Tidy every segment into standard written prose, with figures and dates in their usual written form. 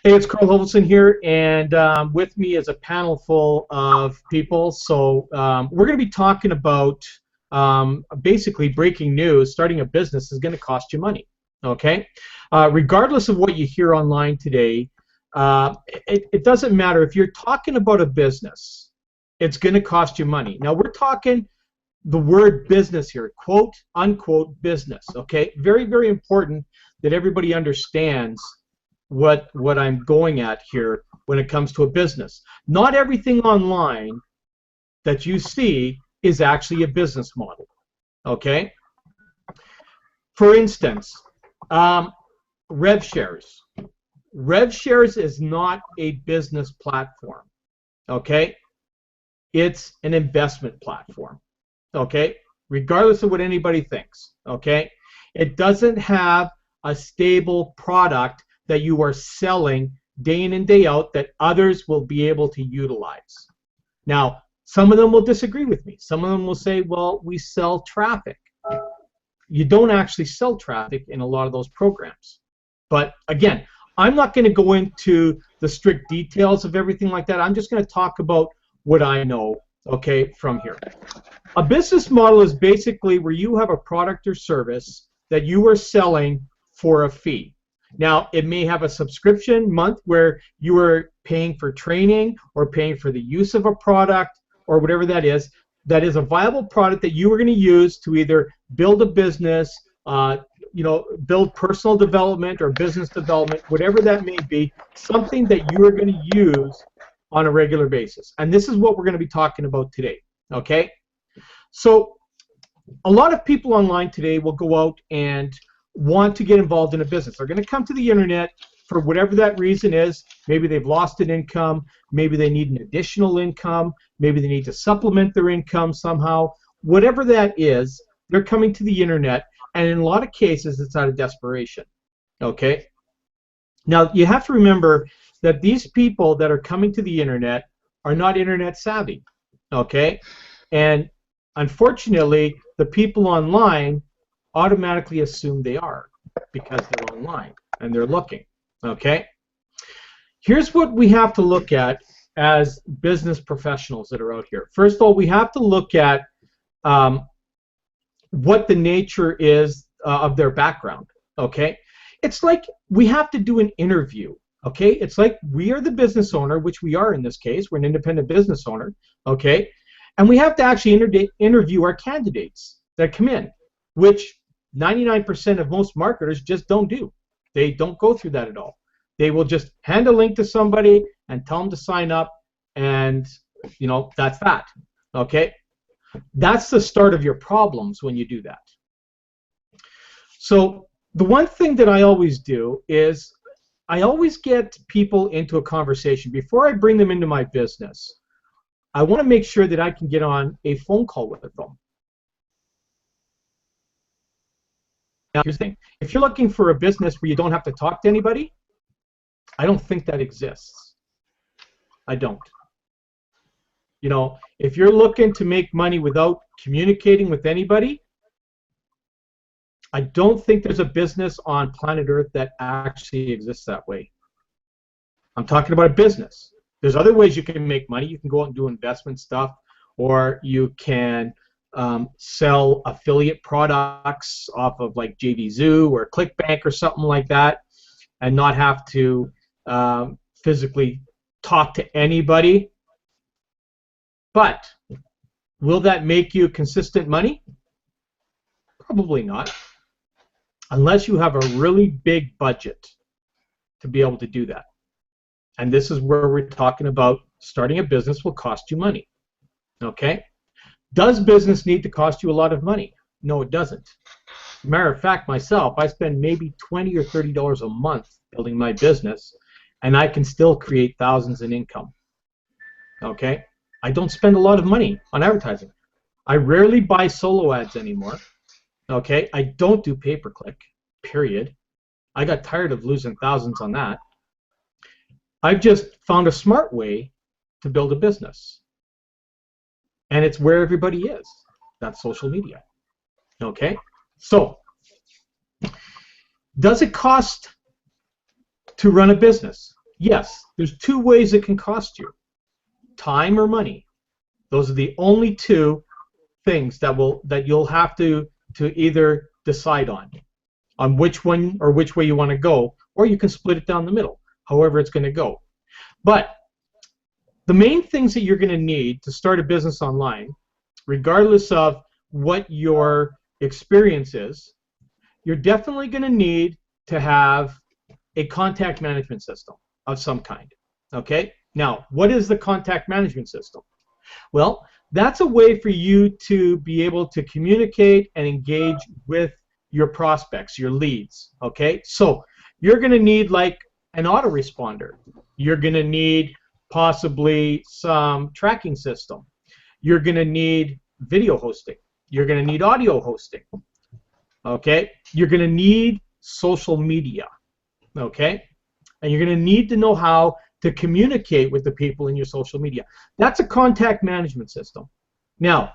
Hey, it's Carl Hovelson here, and with me is a panel full of people. So we're going to be talking about basically breaking news. Starting a business is going to cost you money, okay? Regardless of what you hear online today, it doesn't matter. If you're talking about a business, it's going to cost you money. Now, we're talking the word business here, quote, unquote, business, okay? Very, very important that everybody understands what I'm going at here when it comes to a business. Not everything online that you see is actually a business model, okay? For instance, RevShares. RevShares is not a business platform, okay? It's an investment platform, okay? Regardless of what anybody thinks, okay? It doesn't have a stable product that you are selling day in and day out that others will be able to utilize. Now, some of them will disagree with me. Some of them will say, well, we sell traffic. You don't actually sell traffic in a lot of those programs. But again, I'm not going to go into the strict details of everything like that. I'm just going to talk about what I know, okay, from here. A business model is basically where you have a product or service that you are selling for a fee. Now, it may have a subscription month where you are paying for training or paying for the use of a product or whatever that is. That is a viable product that you are going to use to either build a business, build personal development or business development, whatever that may be, something that you are going to use on a regular basis. And this is what we're going to be talking about today, okay? So a lot of people online today will go out and want to get involved in a business. They're going to come to the internet for whatever that reason is. Maybe they've lost an income, maybe they need an additional income, maybe they need to supplement their income somehow. Whatever that is, they're coming to the internet, and in a lot of cases it's out of desperation, okay? Now, you have to remember that these people that are coming to the internet are not internet savvy, okay? And unfortunately, the people online automatically assume they are because they're online and they're looking, okay? Here's what we have to look at as business professionals that are out here. First of all, we have to look at what the nature is of their background, okay? It's like we have to do an interview, okay? It's like we are the business owner, which we are in this case. We're an independent business owner, okay? And we have to actually interview our candidates that come in, which 99% of most marketers just don't do. They don't go through that at all. They will just hand a link to somebody and tell them to sign up, and that's that. Okay? That's the start of your problems when you do that. So the one thing that I always do is I always get people into a conversation. Before I bring them into my business, I want to make sure that I can get on a phone call with them. Now, here's the thing. If you're looking for a business where you don't have to talk to anybody, I don't think that exists. I don't. If you're looking to make money without communicating with anybody, I don't think there's a business on planet Earth that actually exists that way. I'm talking about a business. There's other ways you can make money. You can go out and do investment stuff, or you can sell affiliate products off of like JVZoo or ClickBank or something like that, and not have to physically talk to anybody. But will that make you consistent money? Probably not, unless you have a really big budget to be able to do that. And this is where we're talking about starting a business will cost you money, okay? Does business need to cost you a lot of money? No, it doesn't. Matter of fact, myself, I spend maybe $20 or $30 a month building my business, and I can still create thousands in income. Okay? I don't spend a lot of money on advertising. I rarely buy solo ads anymore. Okay? I don't do pay-per-click, period. I got tired of losing thousands on that. I've just found a smart way to build a business. And it's where everybody is. That's social media. Okay? So, does it cost to run a business? Yes, there's two ways it can cost you: time or money. Those are the only two things that you'll have to either decide on which one or which way you want to go, or you can split it down the middle, however it's going to go. But the main things that you're going to need to start a business online, regardless of what your experience is, you're definitely going to need to have a contact management system of some kind. Okay? Now, what is the contact management system? Well, that's a way for you to be able to communicate and engage with your prospects, your leads. Okay? So you're going to need like an autoresponder. You're going to need possibly some tracking system. You're going to need video hosting. You're going to need audio hosting. Okay? You're going to need social media. Okay? And you're going to need to know how to communicate with the people in your social media. That's a contact management system. Now,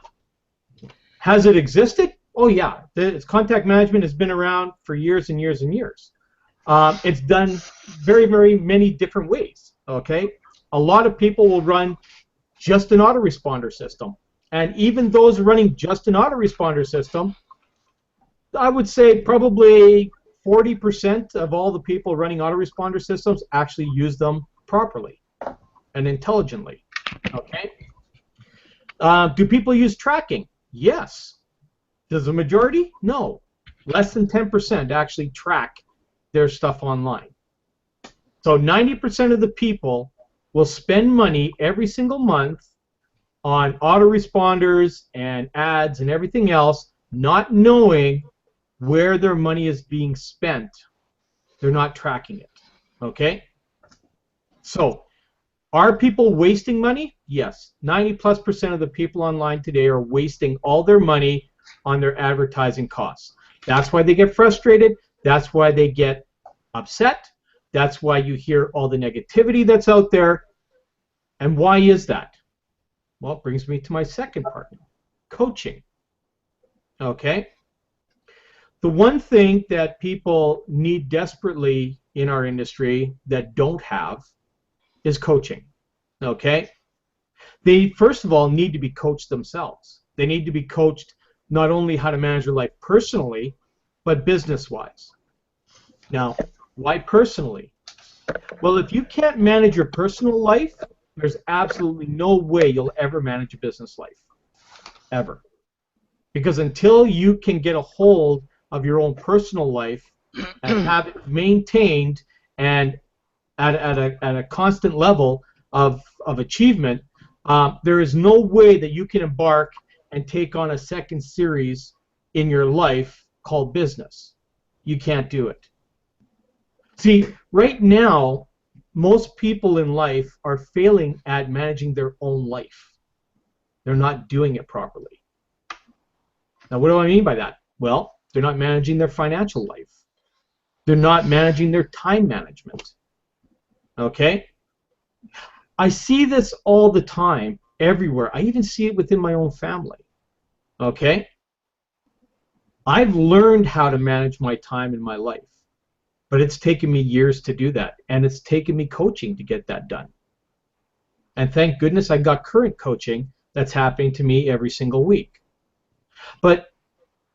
has it existed? Oh yeah, contact management has been around for years and years and years. It's done very, very many different ways. Okay? A lot of people will run just an autoresponder system. And even those running just an autoresponder system, I would say probably 40% of all the people running autoresponder systems actually use them properly and intelligently. Okay? Do people use tracking? Yes. Does the majority? No. Less than 10% actually track their stuff online. So 90% of the people will spend money every single month on autoresponders and ads and everything else, not knowing where their money is being spent. They're not tracking it. Okay? So, are people wasting money? Yes. 90+% of the people online today are wasting all their money on their advertising costs. That's why they get frustrated. That's why they get upset. That's why you hear all the negativity that's out there. And why is that? Well, it brings me to my second part, coaching. Okay? The one thing that people need desperately in our industry that don't have is coaching. Okay? They, first of all, need to be coached themselves. They need to be coached not only how to manage their life personally, but business-wise. Now, why personally? Well, if you can't manage your personal life, there's absolutely no way you'll ever manage a business life. Ever. Because until you can get a hold of your own personal life and have it maintained and at a constant level of achievement, there is no way that you can embark and take on a second series in your life called business. You can't do it. See, right now, most people in life are failing at managing their own life. They're not doing it properly. Now, what do I mean by that? Well, they're not managing their financial life. They're not managing their time management. Okay? I see this all the time, everywhere. I even see it within my own family. Okay? I've learned how to manage my time in my life. But it's taken me years to do that, and it's taken me coaching to get that done. And thank goodness I got current coaching that's happening to me every single week. But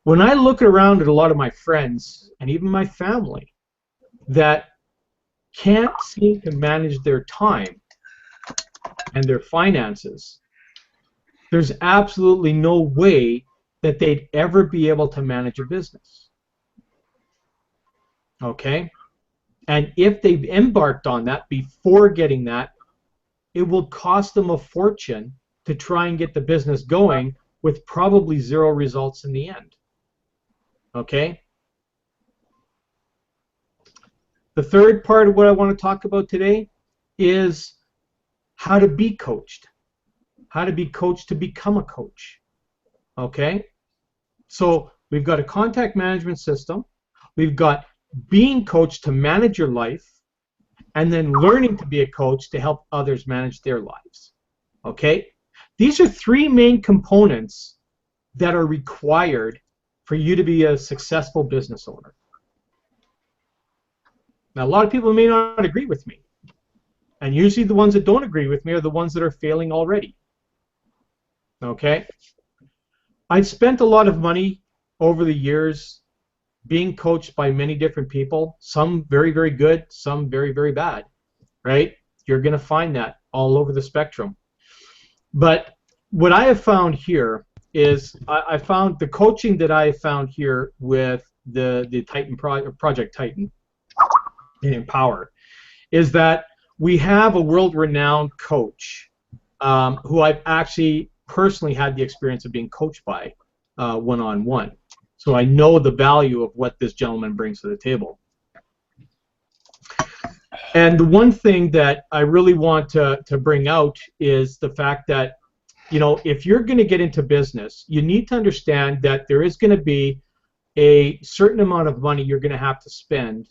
when I look around at a lot of my friends, and even my family, that can't seem to manage their time and their finances, there's absolutely no way that they'd ever be able to manage a business. Okay? And if they've embarked on that before getting that, it will cost them a fortune to try and get the business going with probably zero results in the end. Okay? The third part of what I want to talk about today is how to be coached. How to be coached to become a coach. Okay? So we've got a contact management system. We've got being coached to manage your life, and then learning to be a coach to help others manage their lives. Okay? These are three main components that are required for you to be a successful business owner. Now, a lot of people may not agree with me, And usually the ones that don't agree with me are the ones that are failing already. Okay? I've spent a lot of money over the years being coached by many different people, some very, very good, some very, very bad, right? You're going to find that all over the spectrum. But what I have found here is I found the coaching that I have found here with the Titan Project Titan in Empower is that we have a world-renowned coach who I've actually personally had the experience of being coached by one-on-one. So I know the value of what this gentleman brings to the table. And the one thing that I really want to bring out is the fact that, you know, if you're going to get into business, you need to understand that there is going to be a certain amount of money you're going to have to spend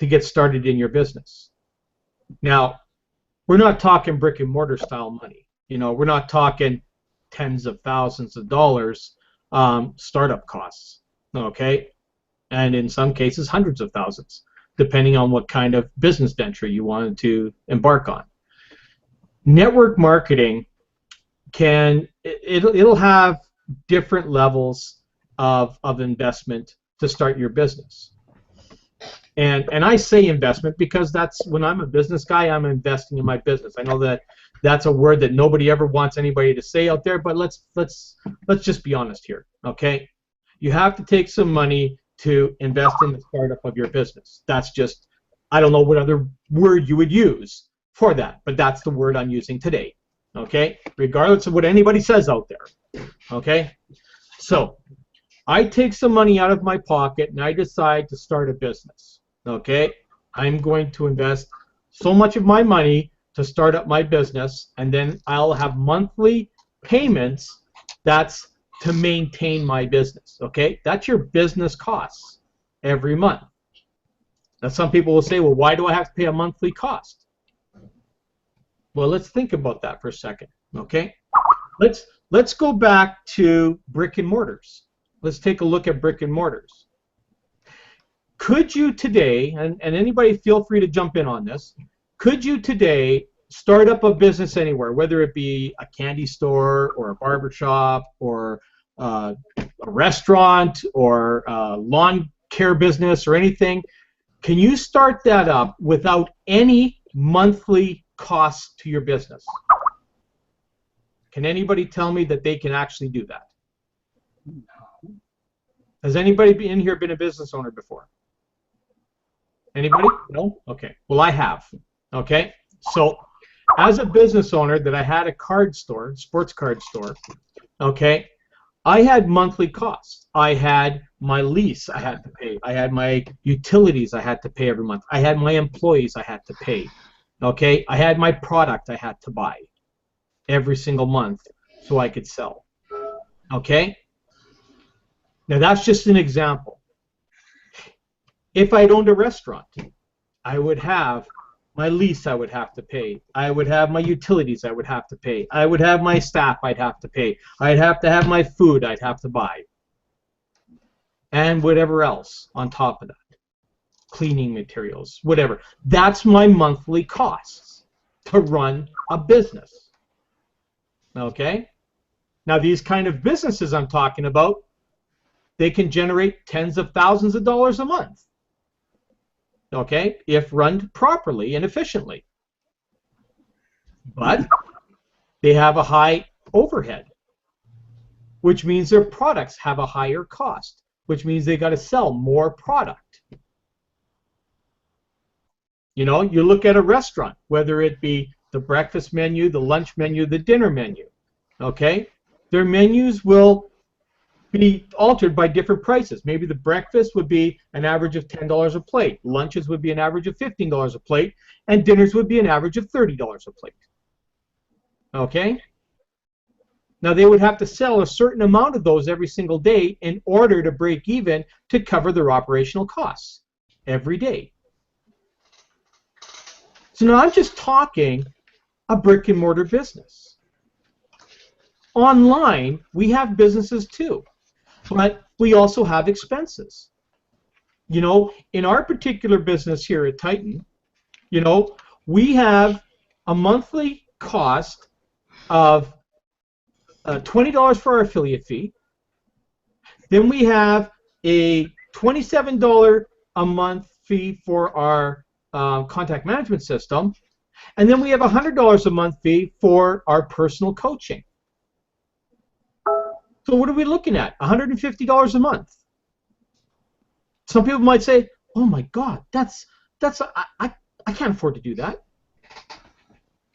to get started in your business. Now, we're not talking brick and mortar style money. You know, we're not talking tens of thousands of dollars startup costs, okay? And in some cases, hundreds of thousands, depending on what kind of business venture you wanted to embark on. Network marketing it'll have different levels of investment to start your business. And I say investment because that's when I'm a business guy, I'm investing in my business. I know that that's a word that nobody ever wants anybody to say out there, but let's just be honest here, okay? You have to take some money to invest in the startup of your business. That's just, I don't know what other word you would use for that, but that's the word I'm using today, okay? Regardless of what anybody says out there, okay? So I take some money out of my pocket and I decide to start a business, okay? I'm going to invest so much of my money to start up my business, and then I'll have monthly payments that's to maintain my business, okay? That's your business costs every month. Now some people will say, well, why do I have to pay a monthly cost? Well, let's think about that for a second, okay? Let's go back to brick and mortars. Let's take a look at brick and mortars. Could you today, and anybody feel free to jump in on this, could you today start up a business anywhere, whether it be a candy store or a barber shop or a restaurant or a lawn care business or anything? Can you start that up without any monthly cost to your business? Can anybody tell me that they can actually do that? Has anybody in here been a business owner before? Anybody? No? Okay. Well, I have. Okay. So as a business owner that I had a card store, sports card store, okay, I had monthly costs. I had my lease I had to pay. I had my utilities I had to pay every month. I had my employees I had to pay. Okay. I had my product I had to buy every single month so I could sell. Okay. Now that's just an example. If I'd owned a restaurant, I would have my lease I would have to pay. I would have my utilities I would have to pay. I would have my staff I'd have to pay. I'd have to have my food I'd have to buy. And whatever else on top of that. Cleaning materials, whatever. That's my monthly costs to run a business. Okay? Now these kind of businesses I'm talking about, they can generate tens of thousands of dollars a month. Okay, if run properly and efficiently. But they have a high overhead, which means their products have a higher cost, which means they got to sell more product. You know, you look at a restaurant, whether it be the breakfast menu, the lunch menu, the dinner menu, okay? Their menus will be altered by different prices. Maybe the breakfast would be an average of $10 a plate, lunches would be an average of $15 a plate, and dinners would be an average of $30 a plate. Okay? Now they would have to sell a certain amount of those every single day in order to break even to cover their operational costs every day. So now I'm just talking a brick and mortar business. Online, we have businesses too. But we also have expenses. You know, in our particular business here at Titan, you know, we have a monthly cost of $20 for our affiliate fee. Then we have a $27 a month fee for our contact management system. And then we have a $100 a month fee for our personal coaching. So what are we looking at? $150 a month. Some people might say, "Oh my God, I can't afford to do that."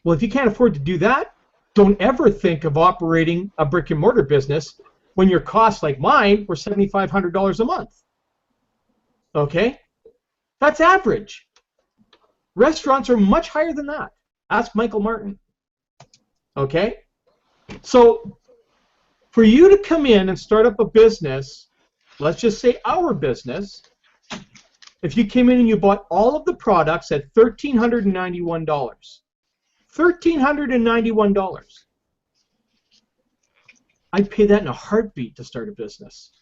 Well, if you can't afford to do that, don't ever think of operating a brick and mortar business when your costs, like mine, were $7,500 a month. Okay? That's average. Restaurants are much higher than that. Ask Michael Martin. Okay? So for you to come in and start up a business, let's just say our business, if you came in and you bought all of the products at $1,391, $1,391, I'd pay that in a heartbeat to start a business.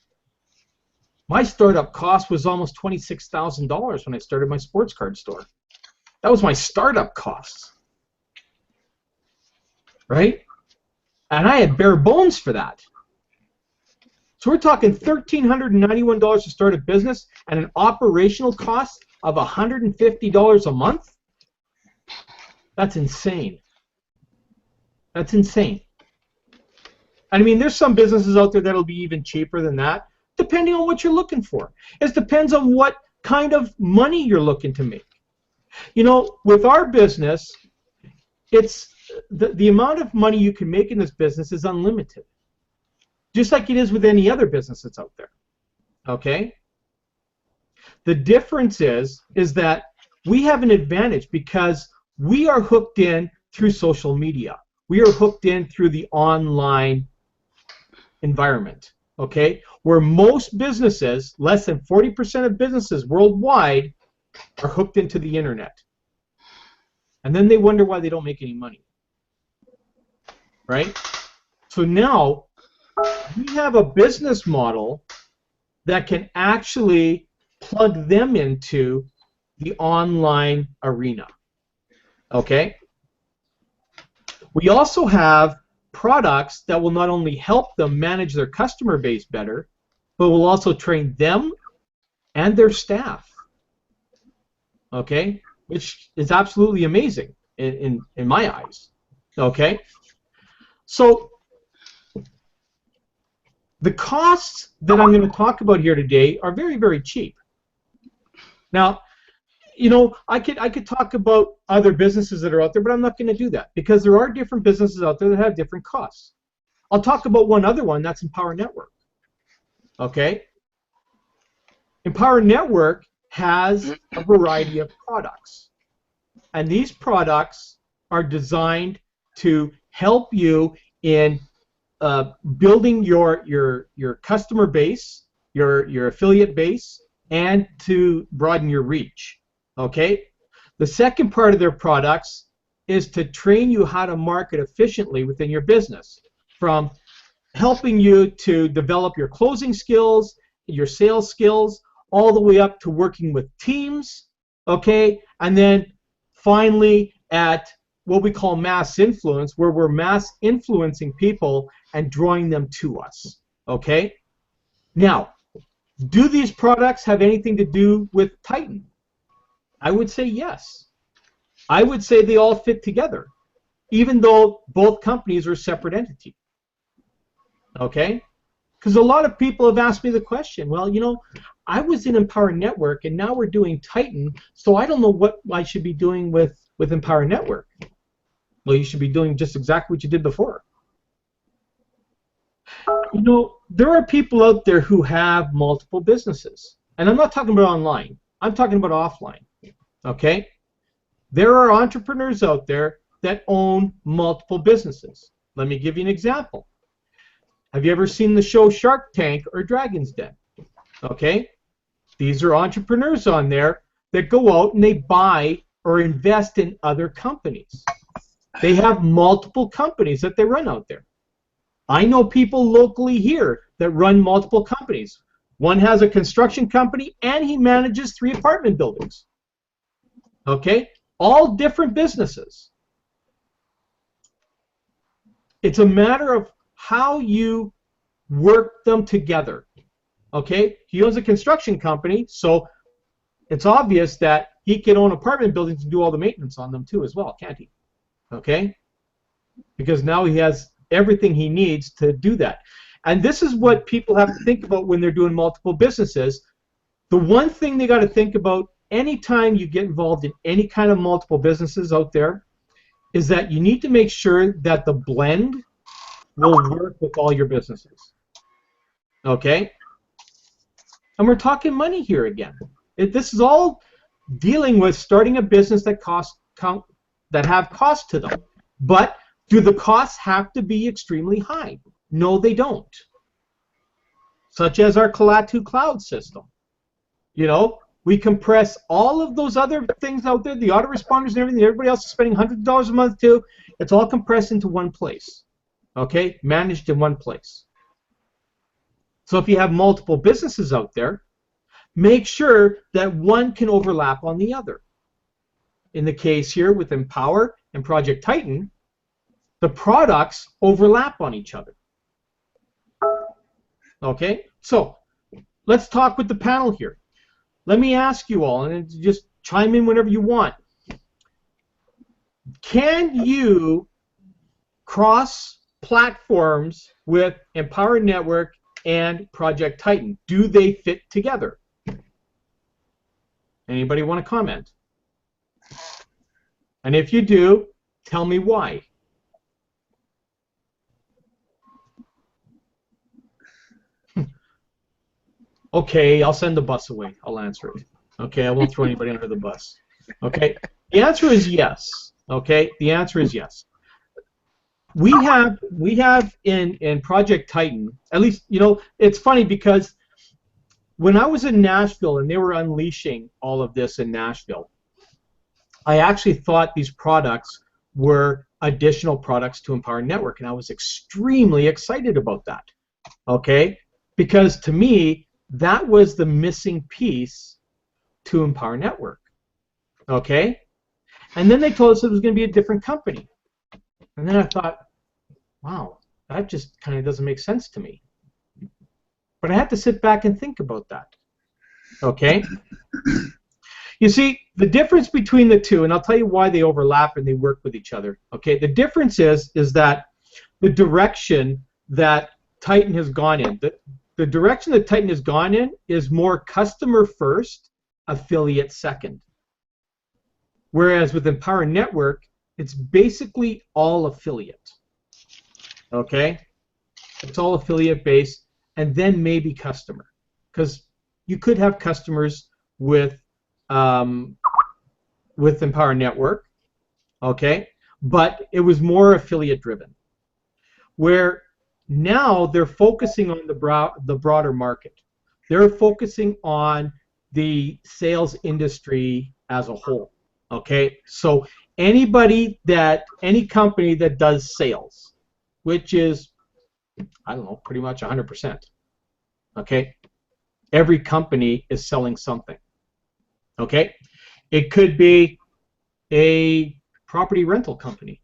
My startup cost was almost $26,000 when I started my sports card store. That was my startup costs, right? And I had bare bones for that. So we're talking $1,391 to start a business and an operational cost of $150 a month? That's insane. That's insane. I mean, there's some businesses out there that'll be even cheaper than that, depending on what you're looking for. It depends on what kind of money you're looking to make. You know, with our business, it's the amount of money you can make in this business is unlimited, just like it is with any other business that's out there. Okay? The difference is that we have an advantage because we are hooked in through social media. We are hooked in through the online environment. Okay? Where most businesses, less than 40% of businesses worldwide, are hooked into the internet. And then they wonder why they don't make any money. Right? So now we have a business model that can actually plug them into the online arena. Okay? We also have products that will not only help them manage their customer base better, but will also train them and their staff. Okay? Which is absolutely amazing in my eyes. Okay? So the costs that I'm going to talk about here today are very, very cheap. Now, you know, I could talk about other businesses that are out there, but I'm not going to do that because there are different businesses out there that have different costs. I'll talk about one other one, that's Empower Network. Okay? Empower Network has a variety of products. And these products are designed to help you in building your customer base, your affiliate base, and to broaden your reach. Okay? The second part of their products is to train you how to market efficiently within your business, from helping you to develop your closing skills, your sales skills, all the way up to working with teams, okay? And then finally at what we call mass influence, where we're mass influencing people and drawing them to us, okay? Now, do these products have anything to do with Titan? I would say yes. I would say they all fit together, even though both companies are separate entities. Okay? Because a lot of people have asked me the question, well, you know, I was in Empower Network and now we're doing Titan, so I don't know what I should be doing with Empower Network. Well, you should be doing just exactly what you did before. You know, there are people out there who have multiple businesses. And I'm not talking about online. I'm talking about offline. Okay? There are entrepreneurs out there that own multiple businesses. Let me give you an example. Have you ever seen the show Shark Tank or Dragon's Den? Okay? These are entrepreneurs on there that go out and they buy or invest in other companies. They have multiple companies that they run out there. I know people locally here that run multiple companies. One has a construction company and he manages 3 apartment buildings. Okay? All different businesses. It's a matter of how you work them together. Okay? He owns a construction company, so it's obvious that he can own apartment buildings and do all the maintenance on them too as well, can't he? Okay? Because now he has everything he needs to do that. And this is what people have to think about when they're doing multiple businesses. The one thing they got to think about anytime you get involved in any kind of multiple businesses out there is that you need to make sure that the blend will work with all your businesses. Okay? And we're talking money here again. This is all dealing with starting a business that have cost to them. But do the costs have to be extremely high? No, they don't. Such as our Colatu cloud system. You know, we compress all of those other things out there, the autoresponders and everything, everybody else is spending hundreds of dollars a month too. It's all compressed into one place. Okay? Managed in one place. So if you have multiple businesses out there, make sure that one can overlap on the other. In the case here with Empower and Project Titan, the products overlap on each other. Okay? So let's talk with the panel here. Let me ask you all, and just chime in whenever you want. Can you cross platforms with Empower Network and Project Titan? Do they fit together? Anybody want to comment? And if you do, tell me why. Okay, I'll send the bus away. I'll answer it. Okay, I won't throw anybody under the bus. Okay, the answer is yes. Okay, the answer is yes. We have in Project Titan, at least, you know, it's funny because when I was in Nashville and they were unleashing all of this in Nashville, I actually thought these products were additional products to Empower Network, and I was extremely excited about that. Okay, because to me, that was the missing piece to Empower Network. Okay? And then they told us it was going to be a different company. And then I thought, wow, that just kind of doesn't make sense to me. But I had to sit back and think about that. Okay? You see, the difference between the two, and I'll tell you why they overlap and they work with each other. Okay? The difference is that the direction that Titan has gone in, the direction that Titan has gone in is more customer first, affiliate second. Whereas with Empower Network, it's basically all affiliate. Okay? It's all affiliate based, and then maybe customer. Because you could have customers with Empower Network, okay? But it was more affiliate driven. Where now they're focusing on the broader market. They're focusing on the sales industry as a whole. Okay, so any company that does sales, which is, I don't know, pretty much 100%. Okay, every company is selling something. Okay, it could be a property rental company.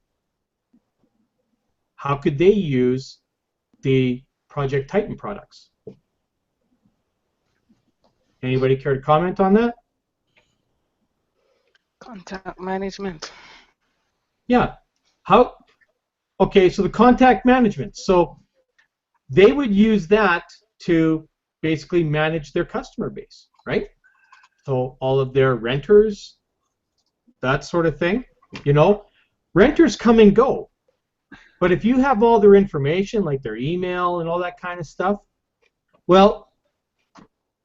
How could they use the Project Titan products? Anybody care to comment on that? Contact management. Yeah. How? Okay, so the contact management. So they would use that to basically manage their customer base, right? So all of their renters, that sort of thing. You know, renters come and go. But if you have all their information, like their email and all that kind of stuff, well,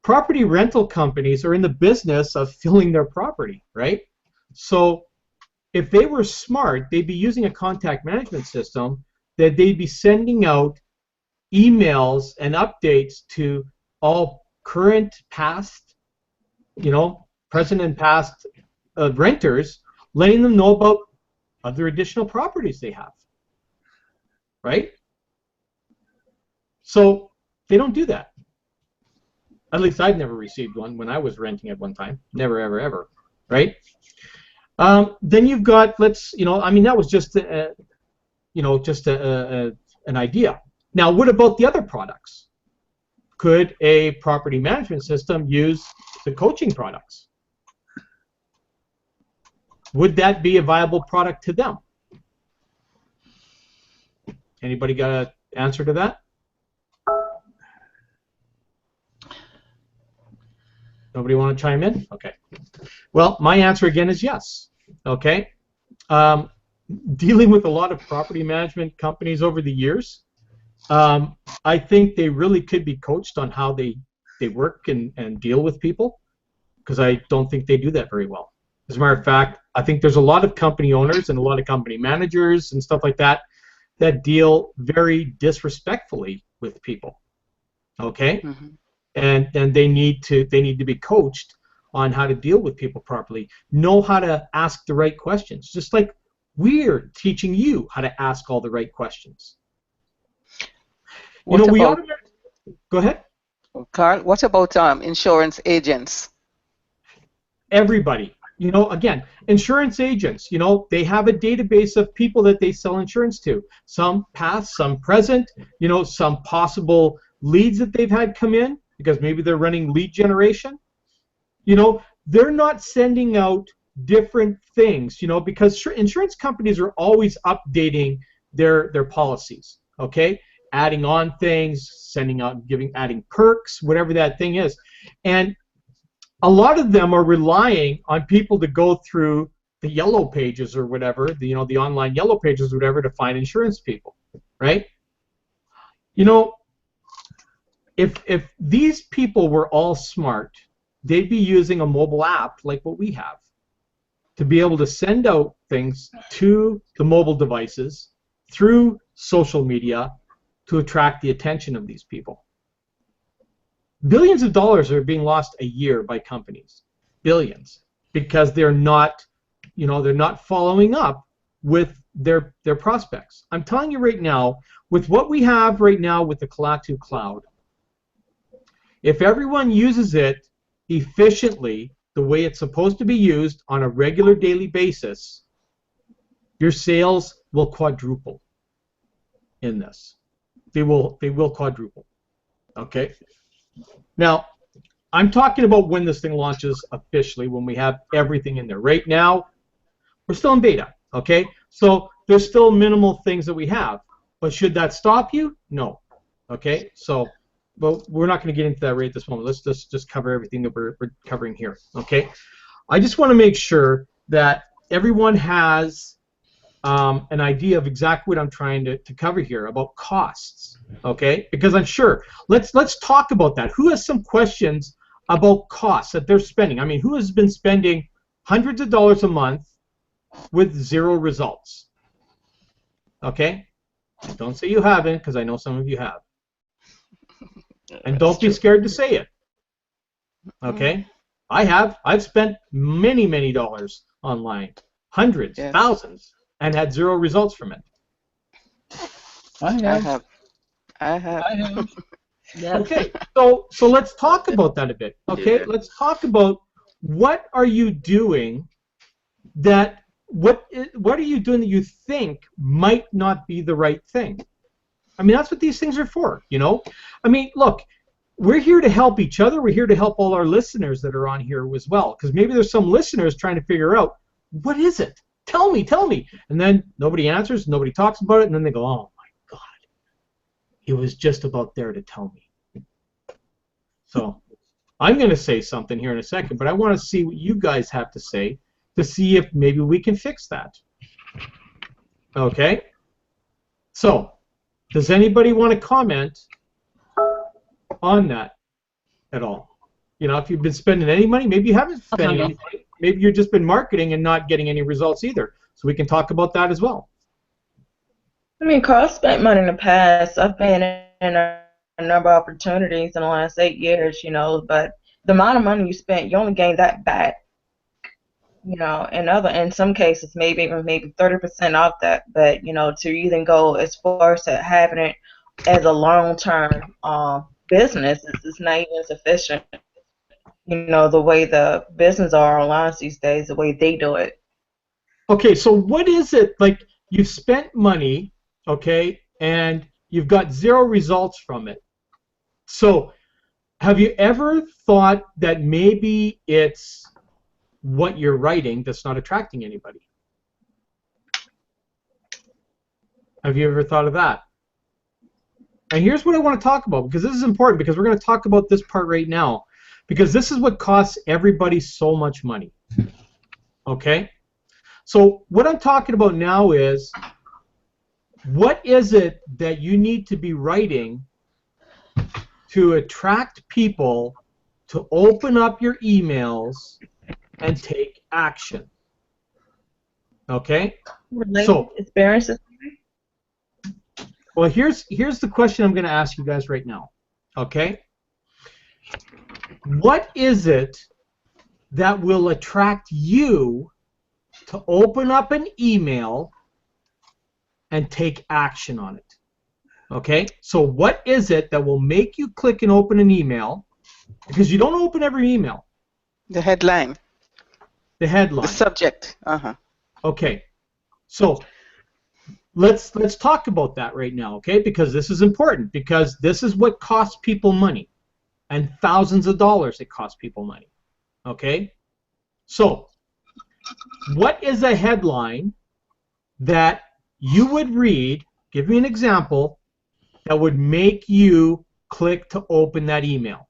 property rental companies are in the business of filling their property, right? So if they were smart, they'd be using a contact management system that they'd be sending out emails and updates to all current, past, you know, present and past renters, letting them know about other additional properties they have. Right? So they don't do that. At least I've never received one when I was renting at one time. Never, ever, ever. Right? Then you've got, I mean, that was just just an idea. Now, what about the other products? Could a property management system use the coaching products? Would that be a viable product to them? Anybody got an answer to that? Nobody want to chime in? Okay. Well, my answer again is yes. Okay. Dealing with a lot of property management companies over the years, I think they really could be coached on how they work and deal with people, because I don't think they do that very well. As a matter of fact, I think there's a lot of company owners and a lot of company managers and stuff like that that deal very disrespectfully with people. Okay? Mm-hmm. And they need to be coached on how to deal with people properly, know how to ask the right questions, just like we're teaching you how to ask all the right questions. Go ahead. Carl, what about insurance agents? Everybody. Again, insurance agents, they have a database of people that they sell insurance to. Some past, some present, some possible leads that they've had come in, because maybe they're running lead generation. They're not sending out different things, because insurance companies are always updating their policies, okay? Adding on things, sending out, adding perks, whatever that thing is. And a lot of them are relying on people to go through the yellow pages or whatever, the online yellow pages or whatever, to find insurance people, right? If these people were all smart, they'd be using a mobile app like what we have to be able to send out things to the mobile devices through social media to attract the attention of these people. Billions of dollars are being lost a year by companies, billions, because they're not following up with their prospects. I'm telling you right now, with what we have right now with the Klaatu Cloud, if everyone uses it efficiently, the way it's supposed to be used on a regular daily basis, your sales will quadruple in this. They will quadruple. Okay? Now, I'm talking about when this thing launches officially, when we have everything in there. Right now, we're still in beta, okay? So there's still minimal things that we have. But should that stop you? No. Okay? So, but we're not going to get into that right at this moment. Let's just cover everything that we're covering here, okay? I just want to make sure that everyone has an idea of exactly what I'm trying to cover here about costs, okay? Because I'm sure, let's talk about that. Who has some questions about costs that they're spending? I mean, who has been spending hundreds of dollars a month with zero results? Okay? Don't say you haven't, because I know some of you have. And don't be scared to say it. Okay? I have. I've spent many, many dollars online, hundreds, Yes. thousands, and had zero results from it. I have. Yes. Okay, so let's talk about that a bit. Okay, let's talk about what are you doing that what are you doing that you think might not be the right thing? I mean, that's what these things are for, you know? I mean, look, we're here to help each other. We're here to help all our listeners that are on here as well, because maybe there's some listeners trying to figure out, what is it? Tell me, tell me. And then nobody answers, nobody talks about it, and then they go, oh my God, he was just about there to tell me. So I'm going to say something here in a second, but I want to see what you guys have to say to see if maybe we can fix that. Okay? So, does anybody want to comment on that at all? You know, if you've been spending any money, maybe you haven't spent any money. Maybe you've just been marketing and not getting any results either. So we can talk about that as well. I mean, Carl spent money in the past. I've been in a number of opportunities in the last 8 years, you know, but the amount of money you spent, you only gain that back. You know, in some cases, maybe 30% off that, but you know, to even go as far as to having it as a long-term business is not even sufficient. You know, the way the business are online these days, the way they do it. Okay, so what is it, like, you've spent money, okay, and you've got 0 results from it. So have you ever thought that maybe it's what you're writing that's not attracting anybody? Have you ever thought of that? And here's what I want to talk about, because this is important, because we're going to talk about this part right now, because this is what costs everybody so much money. Okay? So what I'm talking about now is, what is it that you need to be writing to attract people to open up your emails and take action? Okay? Related experiences. Well, here's the question I'm going to ask you guys right now. Okay? What is it that will attract you to open up an email and take action on it? Okay? So what is it that will make you click and open an email? Because you don't open every email. The headline. The headline. The subject. Okay. So let's talk about that right now, okay? Because this is important, because this is what costs people money, and thousands of dollars it costs people money. Okay? So what is a headline that you would read, give me an example, that would make you click to open that email?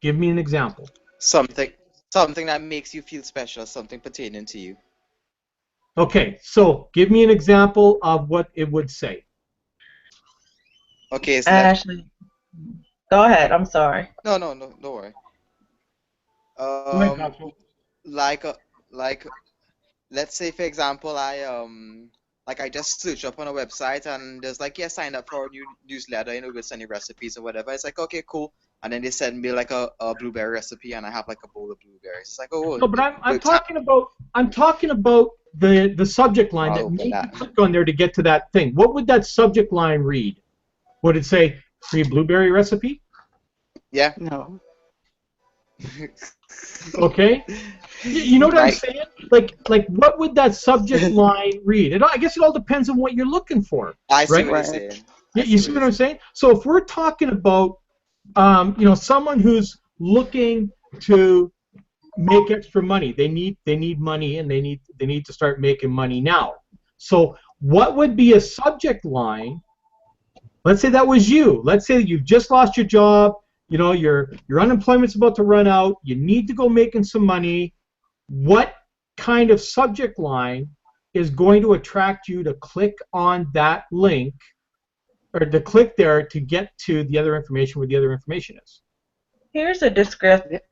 Give me an example. Something that makes you feel special, something pertaining to you. Okay, so give me an example of what it would say. Okay, so Ashley, go ahead. I'm sorry. no, don't worry. Like let's say for example, I just search up on a website and there's like, yeah, sign up for a new newsletter, you know, with sending recipes or whatever. It's like, okay, cool. And then they send me like a blueberry recipe, and I have like a bowl of blueberries. It's like, oh. No, but I'm talking about the subject line that made you click on there to get to that thing. What would that subject line read? Would it say free blueberry recipe? Yeah. No. Okay. You know what I'm saying? Like what would that subject line read? I guess it all depends on what you're looking for. I see right? what you're saying. You see what I'm saying? So if we're talking about someone who's looking to make extra money, they need money, and they need to start making money now. So what would be a subject line? Let's say that was you. Let's say you've just lost your job. You know, your unemployment's about to run out. You need to go making some money. What kind of subject line is going to attract you to click on that link, or to click there to get to the other information where the other information is? Here's a descriptive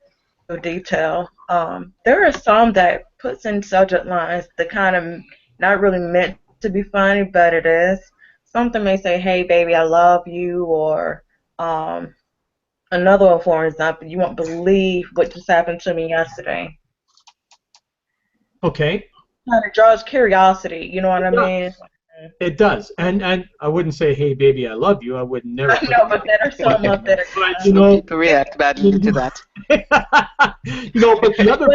detail. There are some that puts in subject lines that kind of not really meant to be funny, but it is. Something may say, "Hey, baby, I love you," or another one, for example, "You won't believe what just happened to me yesterday." Okay. Kind of draws curiosity. You know what I mean? It does, and I wouldn't say, "Hey, baby, I love you." I would never. No, but there are some up there. But, you know, People react badly to that. you know, but the other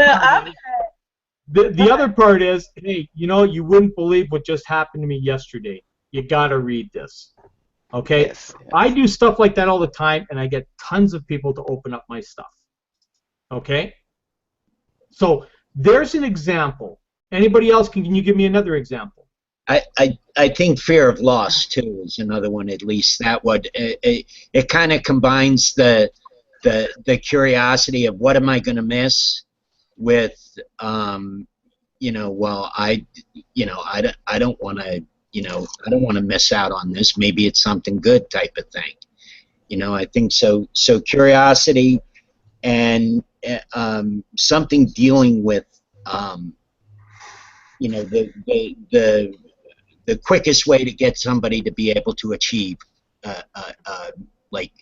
the other part is, hey, you know, you wouldn't believe what just happened to me yesterday. You gotta read this. Okay. Yes. I do stuff like that all the time, and I get tons of people to open up my stuff. Okay. So there's an example. Anybody else? Can you give me another example? I think fear of loss too is another one. At least that would it kind of combines the curiosity of what am I going to miss with you know, well, I don't want to, you know, I don't want to miss out on this. Maybe it's something good type of thing. You know, I think so. So curiosity and something dealing with you know, the quickest way to get somebody to be able to achieve, like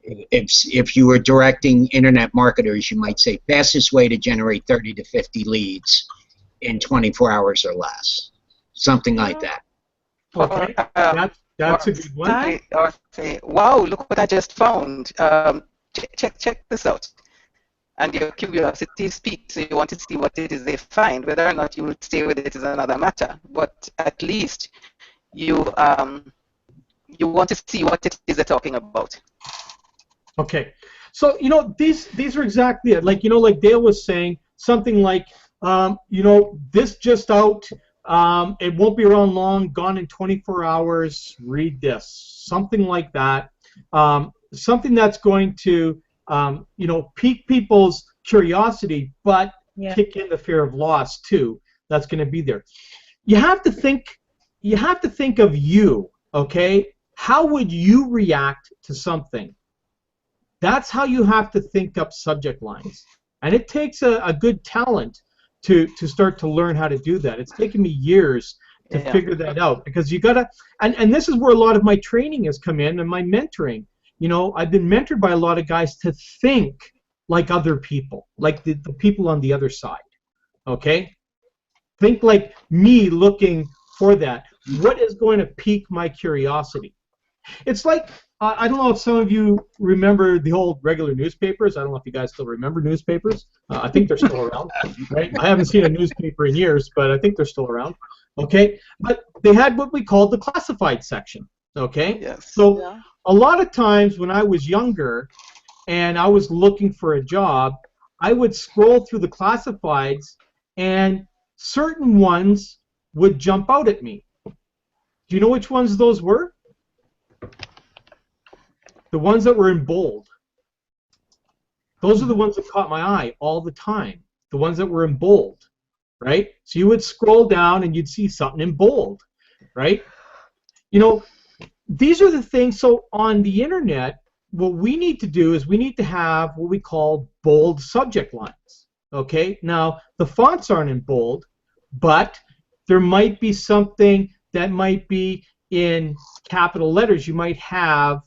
if you were directing internet marketers, you might say fastest way to generate 30 to 50 leads in 24 hours or less, something like that. Okay, that's a good one. Or say, wow, look what I just found. Check this out. and your curiosity speaks, so you want to see what it is they find. Whether or not you will stay with it is another matter, but at least you you want to see what it is they're talking about. Okay, so these are exactly it. Like like Dale was saying, something like this just out. It won't be around long. Gone in 24 hours. Read this. Something like that. Something that's going to pique people's curiosity, but kick in the fear of loss too. That's going to be there. You have to think. You have to think of you. Okay, how would you react to something? That's how you have to think up subject lines, and it takes a good talent to start to learn how to do that. It's taken me years to figure that out, because you gotta, and this is where a lot of my training has come in and my mentoring. I've been mentored by a lot of guys to think like other people, like the people on the other side. Okay, think like me, looking for that. What is going to pique my curiosity? It's like, I don't know if some of you remember the old regular newspapers. I don't know if you guys still remember newspapers. I think they're still around, right? I haven't seen a newspaper in years, but I think they're still around. Okay, but they had what we called the classified section. Okay, Yes. so a lot of times when I was younger and I was looking for a job, I would scroll through the classifieds, and certain ones would jump out at me. Do you know which ones those were? The ones that were in bold. Those are the ones that caught my eye all the time. The ones that were in bold, right? So you would scroll down and you'd see something in bold, right? These are the things. So on the internet, what we need to do is we need to have what we call bold subject lines. Okay? Now, the fonts aren't in bold, but there might be something that might be in capital letters. You might have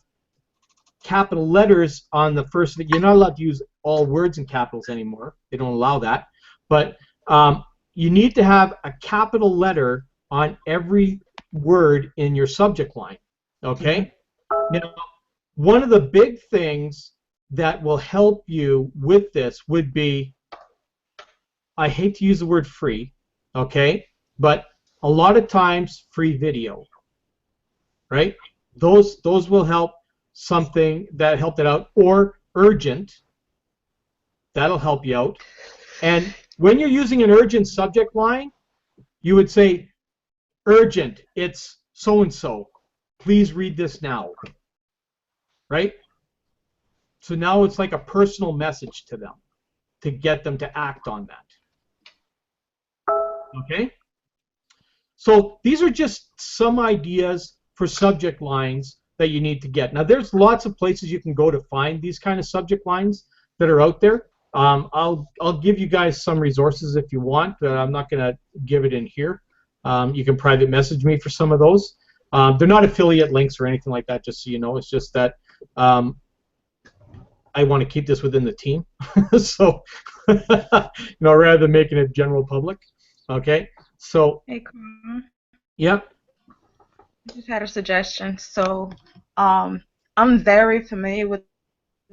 capital letters on the first. You're not allowed to use all words in capitals anymore. They don't allow that. But you need to have a capital letter on every word in your subject line. Okay? Now, one of the big things that will help you with this would be, I hate to use the word free, okay, but a lot of times free video, right? Those will help. Something that helped it out, or urgent, that'll help you out. And when you're using an urgent subject line, you would say, urgent, it's so-and-so, please read this now, right? So now it's like a personal message to them to get them to act on that. Okay? So these are just some ideas for subject lines that you need to get. Now, there's lots of places you can go to find these kind of subject lines that are out there. I'll give you guys some resources if you want, but I'm not going to give it in here. You can private message me for some of those. They're not affiliate links or anything like that, just so you know. It's just that I want to keep this within the team, so rather than making it general public. Okay, so Hey, Carl. Yep. I just had a suggestion. So, I'm very familiar with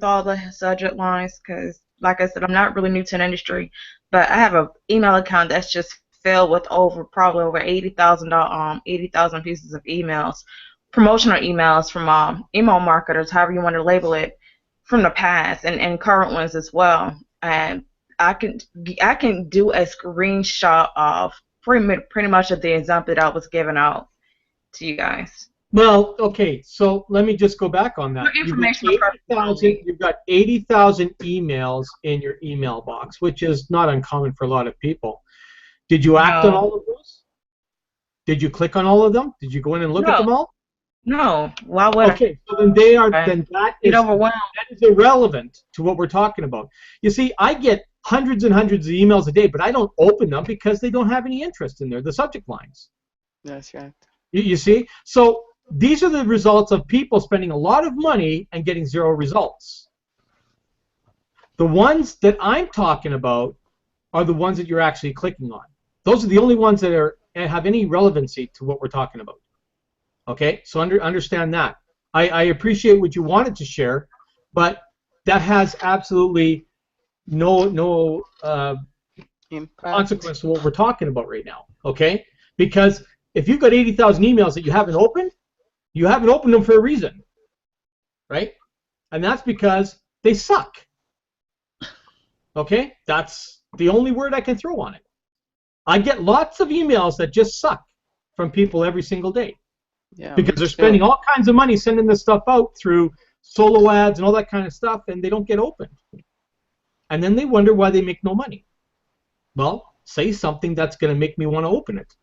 all the subject lines because, like I said, I'm not really new to the industry, but I have an email account that's just filled with probably over 80,000 pieces of emails, promotional emails from email marketers, however you want to label it, from the past and current ones as well. And I can do a screenshot of pretty much of the example that I was giving out to you guys. Well, okay, so let me just go back on that. You've got 80,000 emails in your email box, which is not uncommon for a lot of people. Did you act on all of those? Did you click on all of them? Did you go in and look at them all? No. Why would Okay, so then that is irrelevant to what we're talking about. You see, I get hundreds and hundreds of emails a day, but I don't open them because they don't have any interest in there, the subject lines. That's right. You see? So these are the results of people spending a lot of money and getting zero results. The ones that I'm talking about are the ones that you're actually clicking on. Those are the only ones that have any relevancy to what we're talking about. Okay? So understand that. I appreciate what you wanted to share, but that has absolutely no Impact. consequence to what we're talking about right now, okay? Because if you've got 80,000 emails that you haven't opened them for a reason, right? And that's because they suck, okay? That's the only word I can throw on it. I get lots of emails that just suck from people every single day Yeah, because me they're too. spending all kinds of money sending this stuff out through solo ads and all that kind of stuff, and they don't get opened. And then they wonder why they make no money. Well, say something that's going to make me want to open it.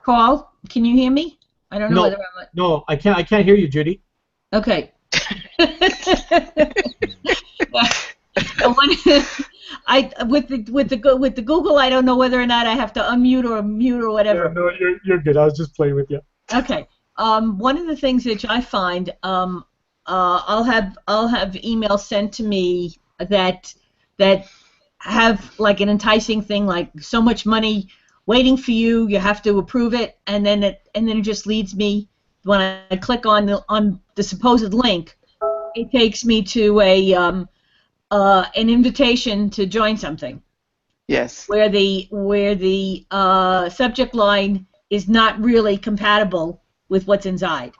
Paul, can you hear me? I don't know whether I'm... No, I can't hear you, Judy. Okay. With the Google, I don't know whether or not I have to unmute or mute or whatever. No, you're good. I was just playing with you. Okay. One of the things that I find, I'll have emails sent to me that have like an enticing thing, like so much money waiting for you. You have to approve it, and then it just leads me, when I click on the supposed link, it takes me to an invitation to join something. Yes. Where the subject line is not really compatible with what's inside.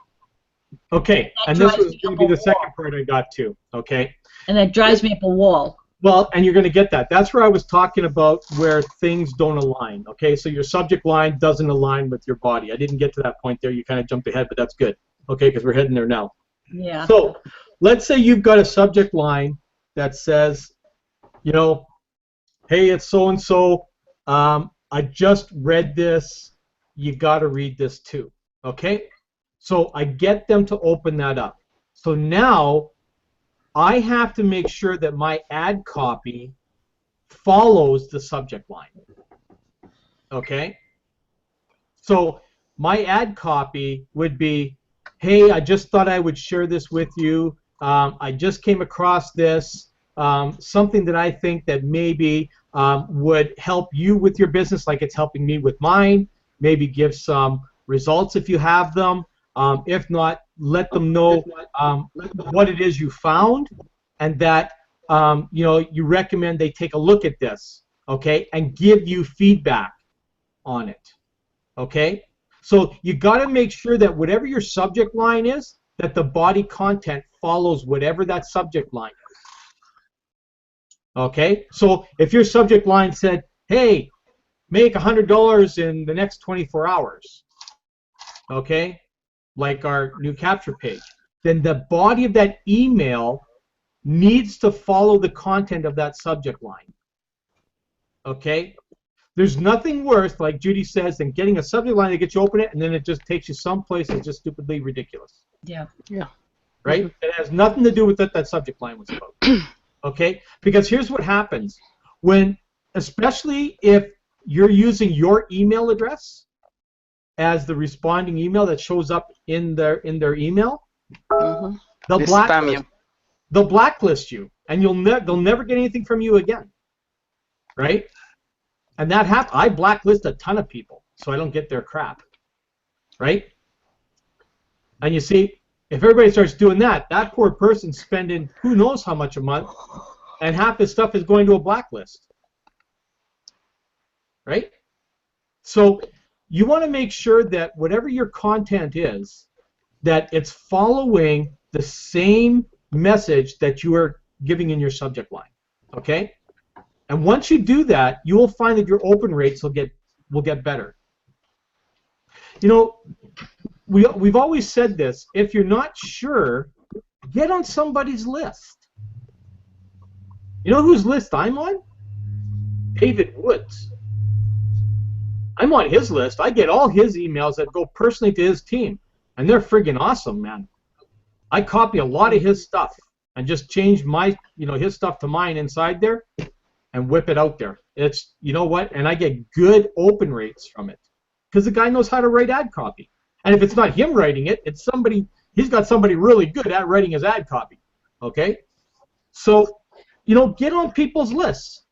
Okay, and this was going to be the second part I got to. Okay. And that drives me up a wall. Well, and you're going to get that. That's where I was talking about where things don't align. Okay, so your subject line doesn't align with your body. I didn't get to that point there. You kind of jumped ahead, but that's good. Okay, because we're heading there now. Yeah. So let's say you've got a subject line that says, you know, hey, it's so-and-so. I just read this. You got to read this too. Okay? So I get them to open that up. So now I have to make sure that my ad copy follows the subject line. Okay? So my ad copy would be, hey, I just thought I would share this with you. I just came across this, something that I think that maybe would help you with your business like it's helping me with mine. Maybe give some results if you have them. If not, let them know what it is you found, and that you know, you recommend they take a look at this, okay, and give you feedback on it, okay. So you got to make sure that whatever your subject line is, that the body content follows whatever that subject line is. Okay? So if your subject line said, hey, make $100 in the next 24 hours, okay, like our new capture page, then the body of that email needs to follow the content of that subject line. Okay? There's nothing worse, like Judy says, than getting a subject line that gets you open it, and then it just takes you someplace that's just stupidly ridiculous. Yeah. Yeah. Right? It has nothing to do with what that subject line was about. Okay? Because here's what happens. When, especially if you're using your email address as the responding email that shows up in their email, Mm-hmm. they'll blacklist you, and they'll never get anything from you again. Right? And that happens. I blacklist a ton of people so I don't get their crap. Right? And you see, if everybody starts doing that, that poor person's spending who knows how much a month, and half his stuff is going to a blacklist. Right? So you want to make sure that whatever your content is, that it's following the same message that you are giving in your subject line. Okay? And once you do that, you will find that your open rates will get better. You know, we've always said this. If you're not sure, get on somebody's list. You know whose list I'm on? David Woods. I'm on his list. I get all his emails that go personally to his team, and they're friggin' awesome, man. I copy a lot of his stuff and just change my, his stuff to mine inside there, and whip it out there. It's, you know what, and I get good open rates from it because the guy knows how to write ad copy. And if it's not him writing it, it's somebody, he's got somebody really good at writing his ad copy. Okay? So, get on people's lists.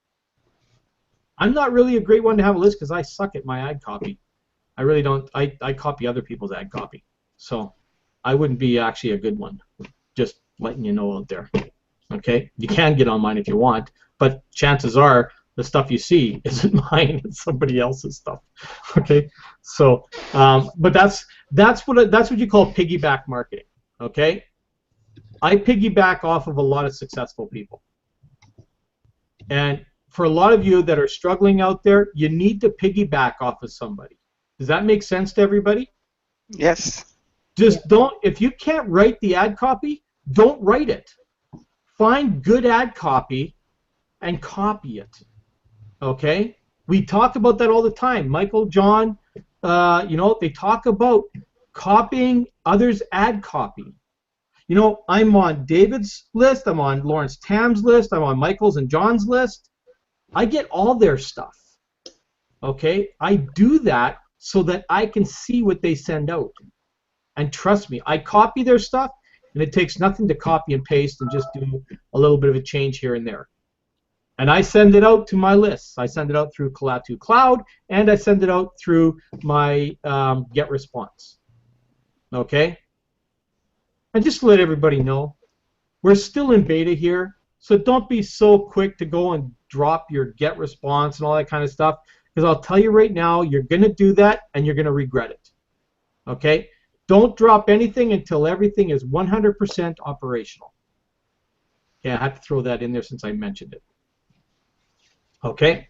I'm not really a great one to have a list because I suck at my ad copy. I really don't. I copy other people's ad copy. So I wouldn't be actually a good one. Just letting you know out there. Okay, you can get on mine if you want, but chances are the stuff you see isn't mine; it's somebody else's stuff. Okay, so but that's what you call piggyback marketing. Okay, I piggyback off of a lot of successful people, and for a lot of you that are struggling out there, you need to piggyback off of somebody. Does that make sense to everybody? Yes. Just don't. If you can't write the ad copy, don't write it. Find good ad copy and copy it. Okay? We talk about that all the time. Michael, John, they talk about copying others' ad copy. I'm on David's list. I'm on Lawrence Tam's list. I'm on Michael's and John's list. I get all their stuff. Okay? I do that so that I can see what they send out. And trust me, I copy their stuff, and it takes nothing to copy and paste and just do a little bit of a change here and there. And I send it out to my lists. I send it out through Klaatu Cloud, and I send it out through my GetResponse. Okay? And just to let everybody know, we're still in beta here, so don't be so quick to go and drop your GetResponse and all that kind of stuff, because I'll tell you right now, you're going to do that, and you're going to regret it. Okay? Don't drop anything until everything is 100% operational. Yeah, I had to throw that in there since I mentioned it. Okay?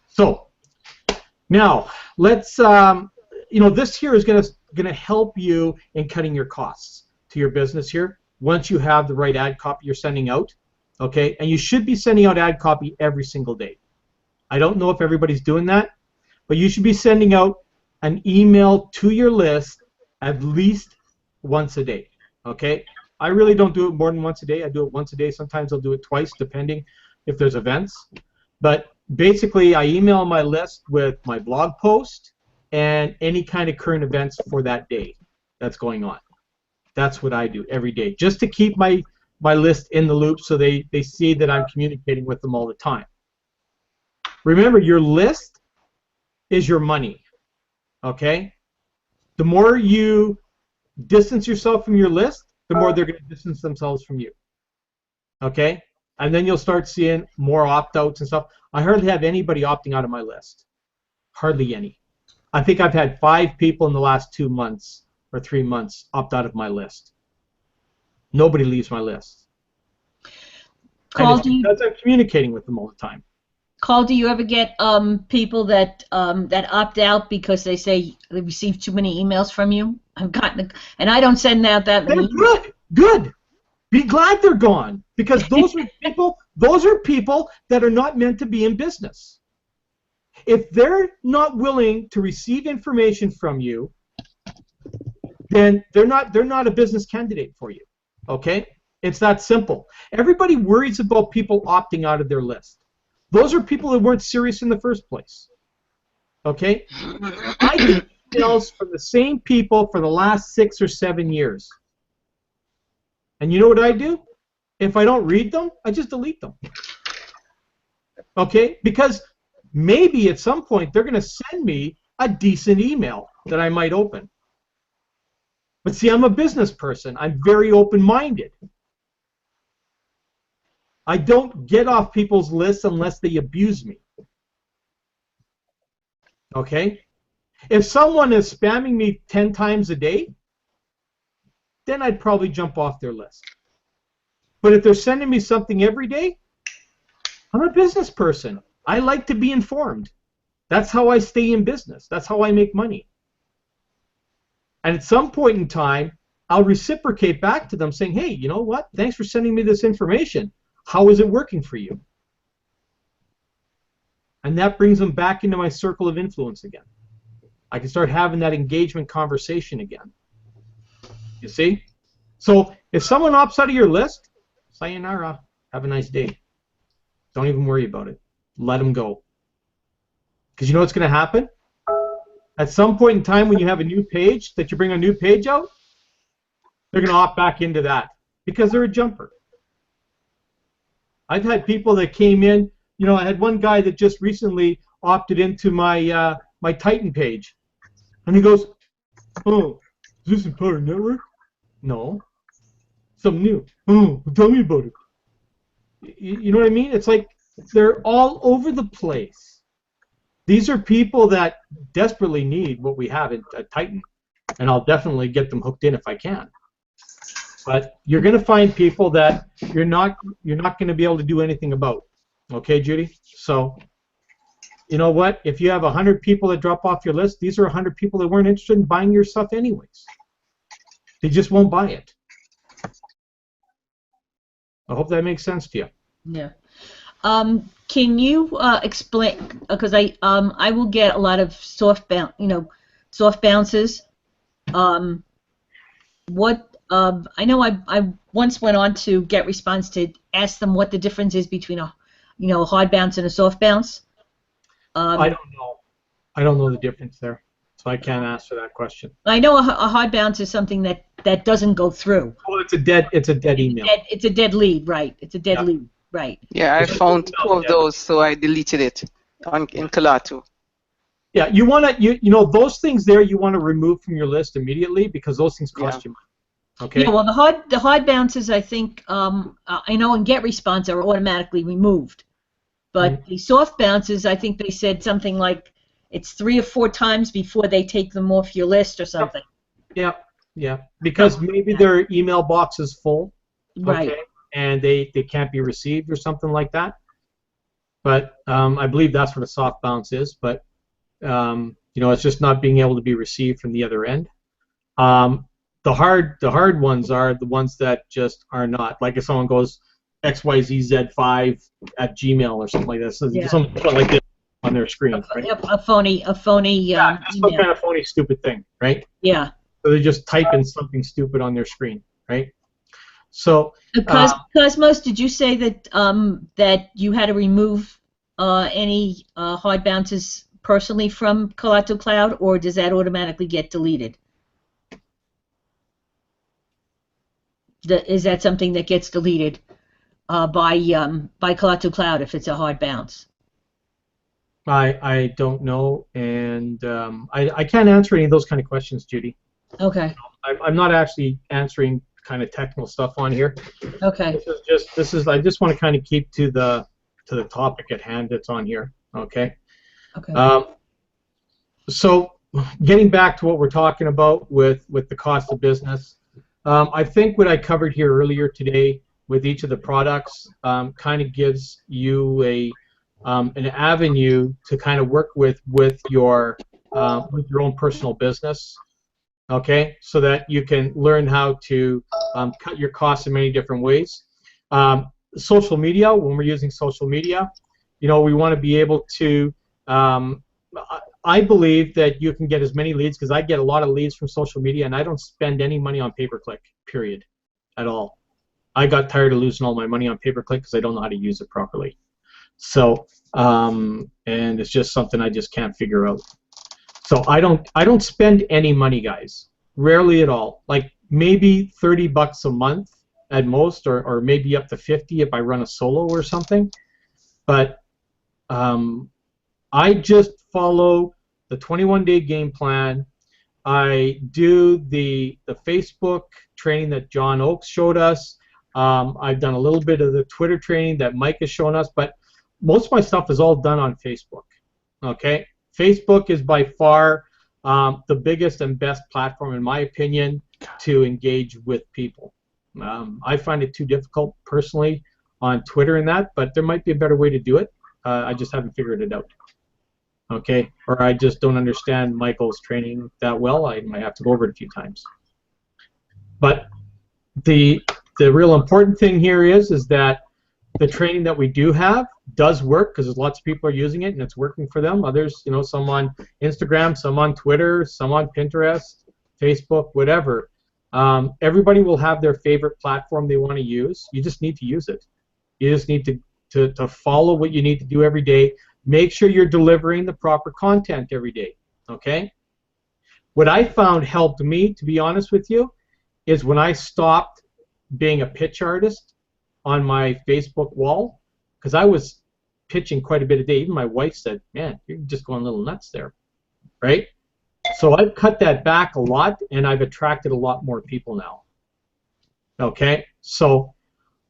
So, now, let's, this here is going to help you in cutting your costs to your business here once you have the right ad copy you're sending out. Okay? And you should be sending out ad copy every single day. I don't know if everybody's doing that, but you should be sending out an email to your list at least once a day. Okay? I really don't do it more than once a day. I do it once a day. Sometimes I'll do it twice, depending if there's events. But basically, I email my list with my blog post and any kind of current events for that day that's going on. That's what I do every day, just to keep my list in the loop so they see that I'm communicating with them all the time. Remember, your list is your money. Okay? The more you distance yourself from your list, the more they're going to distance themselves from you. Okay? And then you'll start seeing more opt-outs and stuff. I hardly have anybody opting out of my list. Hardly any. I think I've had 5 people in the last 2 months or 3 months opt out of my list. Nobody leaves my list. Carl, and it's because I'm communicating with them all the time. Carl, do you ever get people that opt out because they say they receive too many emails from you? I've gotten, and I don't send out that many. Good. Be glad they're gone, because those are people. Those are people that are not meant to be in business. If they're not willing to receive information from you, then they're not a business candidate for you. Okay? It's that simple. Everybody worries about people opting out of their list. Those are people that weren't serious in the first place. Okay? I get emails from the same people for the last 6 or 7 years. And you know what I do? If I don't read them, I just delete them. Okay? Because maybe at some point they're going to send me a decent email that I might open. But see, I'm a business person. I'm very open-minded. I don't get off people's lists unless they abuse me. Okay? If someone is spamming me 10 times a day, then I'd probably jump off their list. But if they're sending me something every day, I'm a business person. I like to be informed. That's how I stay in business. That's how I make money. And at some point in time, I'll reciprocate back to them saying, hey, you know what? Thanks for sending me this information. How is it working for you? And that brings them back into my circle of influence again. I can start having that engagement conversation again. You see? So if someone opts out of your list, sayonara, have a nice day. Don't even worry about it. Let them go. Because you know what's going to happen? At some point in time when you have a new page, that you bring a new page out, they're going to opt back into that because they're a jumper. I've had people that came in, you know, I had one guy that just recently opted into my my Titan page. And he goes, oh, is this Empower Network? No. Something new. Oh, tell me about it. You know what I mean? It's like they're all over the place. These are people that desperately need what we have at Titan, and I'll definitely get them hooked in if I can. But you're going to find people that you're not going to be able to do anything about. Okay, Judy? So, you know what? If you have 100 people that drop off your list, these are 100 people that weren't interested in buying your stuff anyways. They just won't buy it. I hope that makes sense to you. Yeah. Can you explain? Because I will get a lot of soft bounces. I know I once went on to GetResponse to ask them what the difference is between a hard bounce and a soft bounce. I don't know. I don't know the difference there, so I can't answer that question. I know a hard bounce is something that doesn't go through. Oh, it's a dead email. It's a dead lead, right? It's a dead lead, right? Yeah, I found 2 of those, so I deleted it in Kalatu. Yeah, you want to you know those things there you want to remove from your list immediately because those things cost you money. Okay. Yeah, well, the hard bounces, I think, I know in GetResponse are automatically removed, but the soft bounces, I think they said something like it's 3 or 4 times before they take them off your list or something. Yeah, because maybe their email box is full, right? Okay, and they can't be received or something like that. But I believe that's what a soft bounce is. But it's just not being able to be received from the other end. The hard ones are the ones that just are not. Like if someone goes xyzz5@gmail or something like this, something like this on their screen, right? A phony some kind of phony stupid thing, right? Yeah. So they just type in something stupid on their screen, right? So Cosmos, did you say that that you had to remove any hard bounces personally from Kalatu Cloud, or does that automatically get deleted? Is that something that gets deleted by Kalatu Cloud if it's a hard bounce? I don't know, and I can't answer any of those kind of questions, Judy. Okay. I'm not actually answering kind of technical stuff on here. Okay. I just want to kind of keep to the topic at hand that's on here. Okay. Okay. So getting back to what we're talking about with the cost of business. I think what I covered here earlier today with each of the products kind of gives you an avenue to kind of work with your own personal business, okay, so that you can learn how to cut your costs in many different ways. Social media, when we're using social media, we want to be able to. I believe that you can get as many leads, because I get a lot of leads from social media, and I don't spend any money on pay-per-click, period, at all. I got tired of losing all my money on pay-per-click because I don't know how to use it properly. So, and it's just something I just can't figure out. So I don't spend any money, guys. Rarely at all. Like maybe $30 a month at most, or maybe up to 50 if I run a solo or something. But I just follow the 21-day game plan. I do the Facebook training that John Oakes showed us. I've done a little bit of the Twitter training that Mike has shown us, but most of my stuff is all done on Facebook. Okay, Facebook is by far the biggest and best platform, in my opinion, to engage with people. I find it too difficult personally on Twitter and that, but there might be a better way to do it. I just haven't figured it out. Okay, or I just don't understand Michael's training that well. I might have to go over it a few times. But the real important thing here is that the training that we do have does work, because lots of people are using it and it's working for them. Others, some on Instagram, some on Twitter, some on Pinterest, Facebook, whatever. Everybody will have their favorite platform they want to use. You just need to use it. You just need to follow what you need to do every day. Make sure you're delivering the proper content every day. Okay? What I found helped me, to be honest with you, is when I stopped being a pitch artist on my Facebook wall, because I was pitching quite a bit a day. Even my wife said, "Man, you're just going a little nuts there," right? So I've cut that back a lot, and I've attracted a lot more people now. Okay, so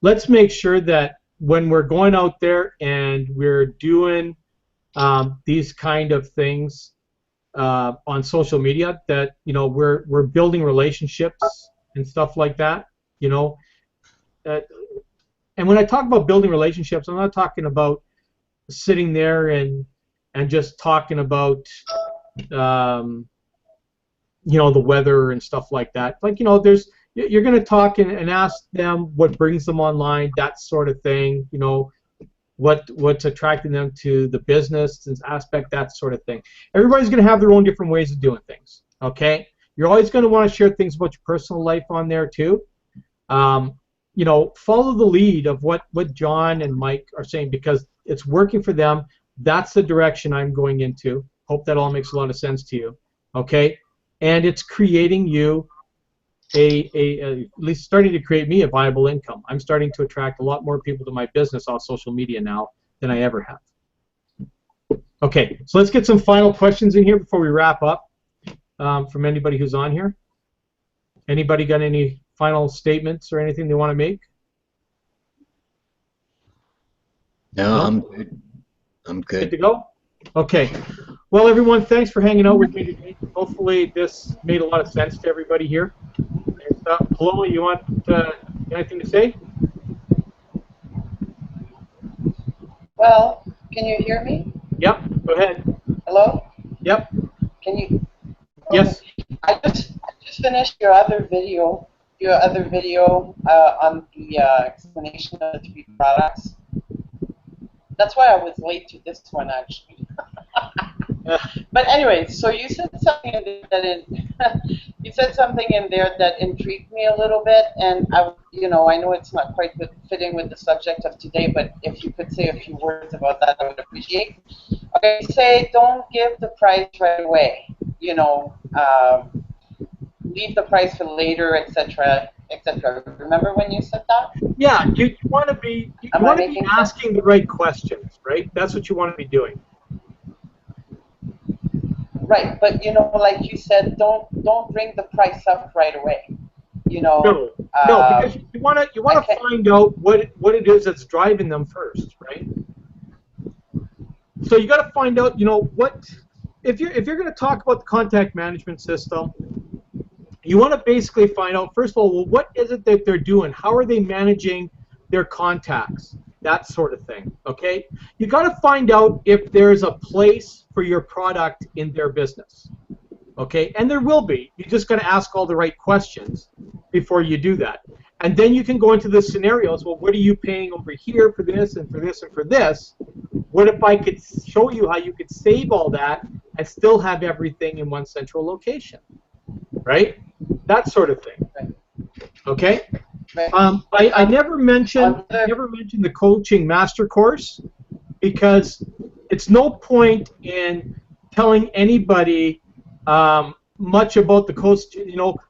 let's make sure that when we're going out there and we're doing these kind of things on social media, that we're building relationships and stuff like that. And when I talk about building relationships, I'm not talking about sitting there and just talking about the weather and stuff like that. Like, you're going to talk and ask them what brings them online, that sort of thing. What's attracting them to the business aspect, that sort of thing. Everybody's going to have their own different ways of doing things. Okay, you're always going to want to share things about your personal life on there too. Follow the lead of what John and Mike are saying, because it's working for them. That's the direction I'm going into. Hope that all makes a lot of sense to you. Okay, and it's creating you at least starting to create me a viable income. I'm starting to attract a lot more people to my business off social media now than I ever have. Okay, so let's get some final questions in here before we wrap up from anybody who's on here. Anybody got any final statements or anything they want to make? No, I'm good. I'm Good good. to go? Okay. Well, everyone, thanks for hanging out with me today. Hopefully this made a lot of sense to everybody here. Paloma, you want anything to say? Well, can you hear me? Yep, go ahead. Hello? Yep. Can you? Yes. I just finished your other video on the explanation of the 3 products. That's why I was late to this one, actually. But anyway, so you said something in there that intrigued me a little bit, and I know it's not quite fitting with the subject of today, but if you could say a few words about that, I would appreciate. Okay, say don't give the price right away. Leave the price for later, etc., etc. Remember when you said that? Yeah, you want to be asking the right questions, right? That's what you want to be doing. Right, but like you said, don't bring the price up right away. No, because you want to find out what it is that's driving them first, right? So you got to find out, what if you're going to talk about the contact management system. You want to basically find out, first of all, well, what is it that they're doing? How are they managing their contacts? That sort of thing, okay? You got to find out if there's a place for your product in their business, okay? And there will be. You just got to ask all the right questions before you do that. And then you can go into the scenarios. Well, what are you paying over here for this and for this and for this? What if I could show you how you could save all that and still have everything in one central location, right? That sort of thing. Okay. I never mentioned the coaching master course, because it's no point in telling anybody much about the coach,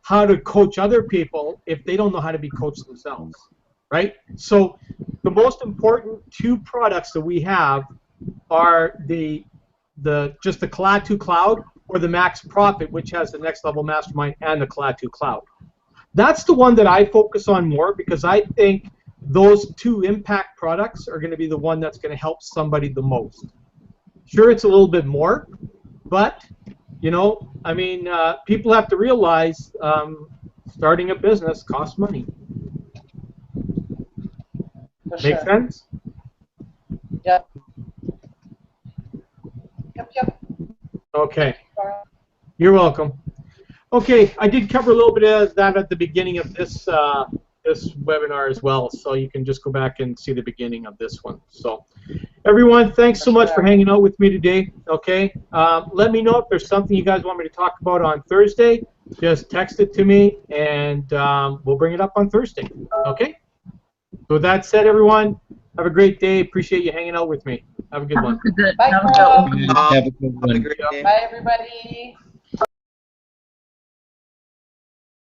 how to coach other people if they don't know how to be coached themselves, right? So the most important 2 products that we have are just the Colad2 Cloud, or the Max Profit, which has the Next Level Mastermind and the Colad2 Cloud. That's the one that I focus on more, because I think those 2 impact products are going to be the one that's going to help somebody the most. Sure, it's a little bit more, but people have to realize starting a business costs money. Make sense? Yep. Yep. Okay. You're welcome. Okay, I did cover a little bit of that at the beginning of this this webinar as well, so you can just go back and see the beginning of this one. So, everyone, thanks so much for hanging out with me today. Okay, let me know if there's something you guys want me to talk about on Thursday. Just text it to me, and we'll bring it up on Thursday. Okay. So with that said, everyone, have a great day. Appreciate you hanging out with me. Have a good one. Bye, Have a good one. Have a great day. Bye, everybody.